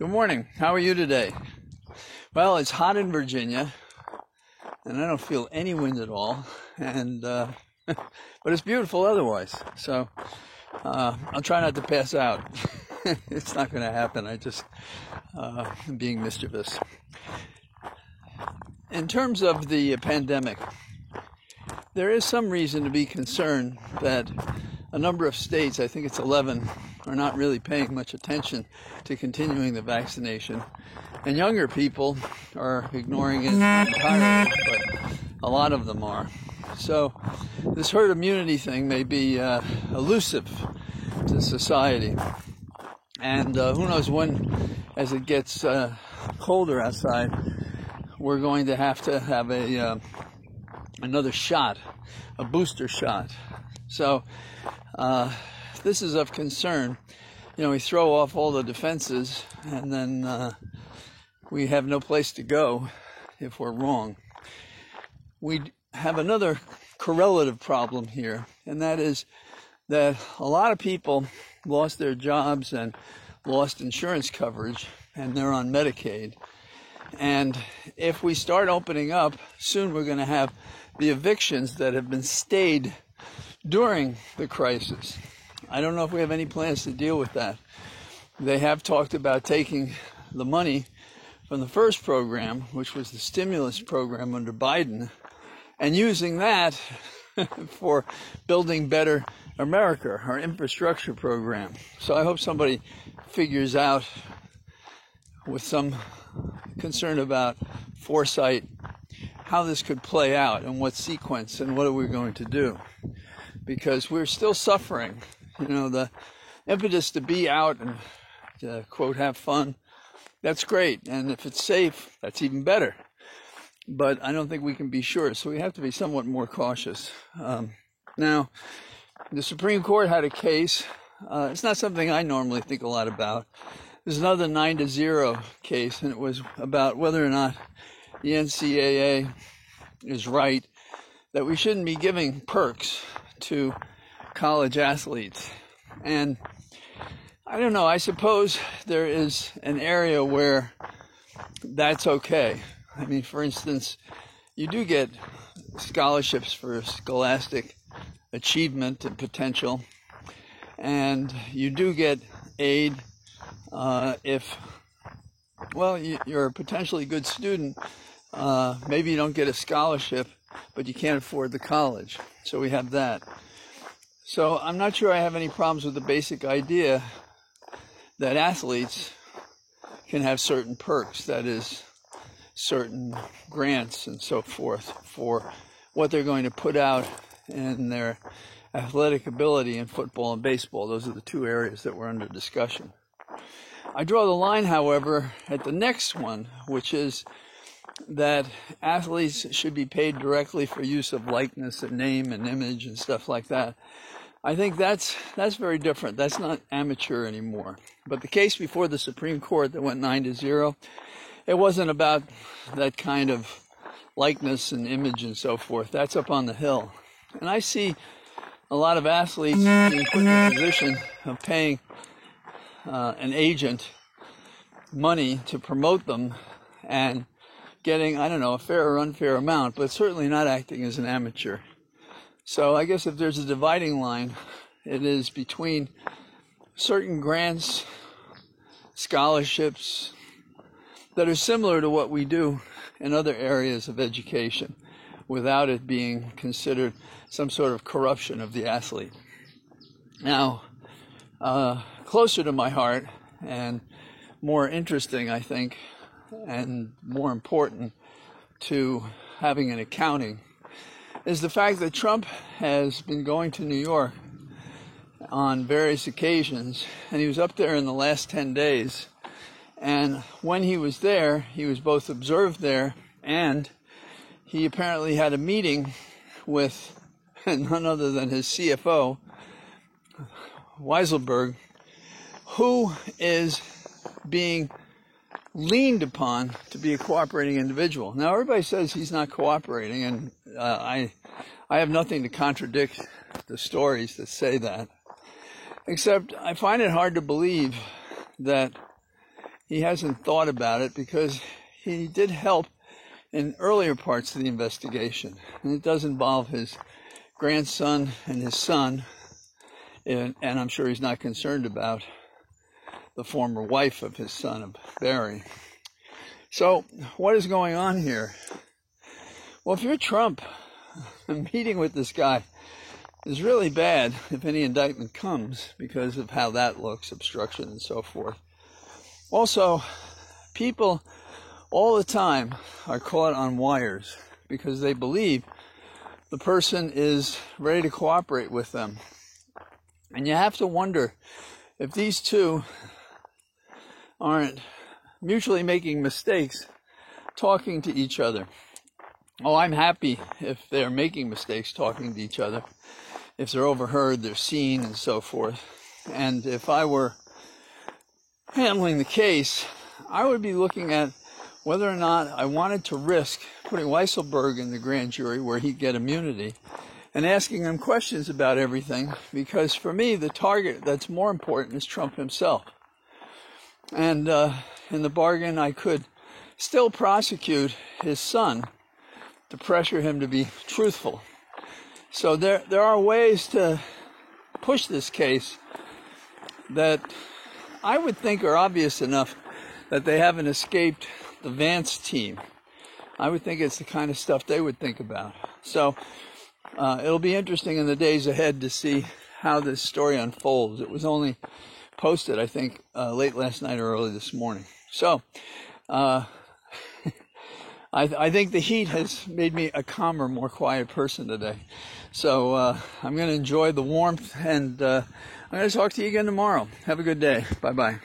Good morning. How are you today? Well, it's hot in Virginia, and I don't feel any wind at all, and but it's beautiful otherwise. So I'll try not to pass out. It's not going to happen. I just am being mischievous. In terms of the pandemic, there is some reason to be concerned that a number of states, I think it's 11, are not really paying much attention to continuing the vaccination. And younger people are ignoring it entirely, but a lot of them are. So this herd immunity thing may be elusive to society. And who knows when, as it gets colder outside, we're going to have another shot, a booster shot. So this is of concern. You know, we throw off all the defenses, and then we have no place to go if we're wrong. We have another correlative problem here, and that is that a lot of people lost their jobs and lost insurance coverage, and they're on Medicaid. And if we start opening up, soon we're going to have the evictions that have been stayed during the crisis. I don't know if we have any plans to deal with that. They have talked about taking the money from the first program, which was the stimulus program under Biden, and using that for building better America, our infrastructure program. So I hope somebody figures out, with some concern about foresight, how this could play out and what sequence and what are we going to do. Because we're still suffering. You know, the impetus to be out and to, quote, have fun, that's great. And if it's safe, that's even better. But I don't think we can be sure. So we have to be somewhat more cautious. Now, the Supreme Court had a case. It's not something I normally think a lot about. There's another 9-0 case, and it was about whether or not the NCAA is right that we shouldn't be giving perks to college athletes. And I don't know, I suppose there is an area where that's okay. I mean, for instance, you do get scholarships for scholastic achievement and potential, and you do get aid if, well, you're a potentially good student. Maybe you don't get a scholarship, but you can't afford the college. So we have that. So I'm not sure I have any problems with the basic idea that athletes can have certain perks, that is, certain grants and so forth for what they're going to put out in their athletic ability in football and baseball. Those are the two areas that were under discussion. I draw the line, however, at the next one, which is that athletes should be paid directly for use of likeness and name and image and stuff like that. I think that's very different. That's not amateur anymore. But the case before the Supreme Court that went 9-0, it wasn't about that kind of likeness and image and so forth. That's up on the Hill. And I see a lot of athletes being put in a position of paying an agent money to promote them and getting, I don't know, a fair or unfair amount, but certainly not acting as an amateur. So I guess if there's a dividing line, it is between certain grants, scholarships that are similar to what we do in other areas of education without it being considered some sort of corruption of the athlete. Now, closer to my heart and more interesting, I think, and more important to having an accounting is the fact that Trump has been going to New York on various occasions, and he was up there in the last 10 days. And when he was there, he was both observed there, and he apparently had a meeting with none other than his CFO, Weisselberg, who is being leaned upon to be a cooperating individual. Now, everybody says he's not cooperating, and I have nothing to contradict the stories that say that, except I find it hard to believe that he hasn't thought about it because he did help in earlier parts of the investigation. And it does involve his grandson and his son, and I'm sure he's not concerned about the former wife of his son, of Barry. So what is going on here? Well, if you're Trump, meeting with this guy is really bad if any indictment comes because of how that looks, obstruction and so forth. Also, people all the time are caught on wires because they believe the person is ready to cooperate with them. And you have to wonder if these two aren't mutually making mistakes talking to each other. Oh, I'm happy if they're making mistakes talking to each other, if they're overheard, they're seen, and so forth. And if I were handling the case, I would be looking at whether or not I wanted to risk putting Weisselberg in the grand jury where he'd get immunity and asking him questions about everything, because for me, the target that's more important is Trump himself. And in the bargain, I could still prosecute his son to pressure him to be truthful. So there are ways to push this case that I would think are obvious enough that they haven't escaped the Vance team. I would think it's the kind of stuff they would think about. So it'll be interesting in the days ahead to see how this story unfolds. It was only posted, I think, late last night or early this morning. So I think the heat has made me a calmer, more quiet person today. So I'm going to enjoy the warmth, and I'm going to talk to you again tomorrow. Have a good day. Bye-bye.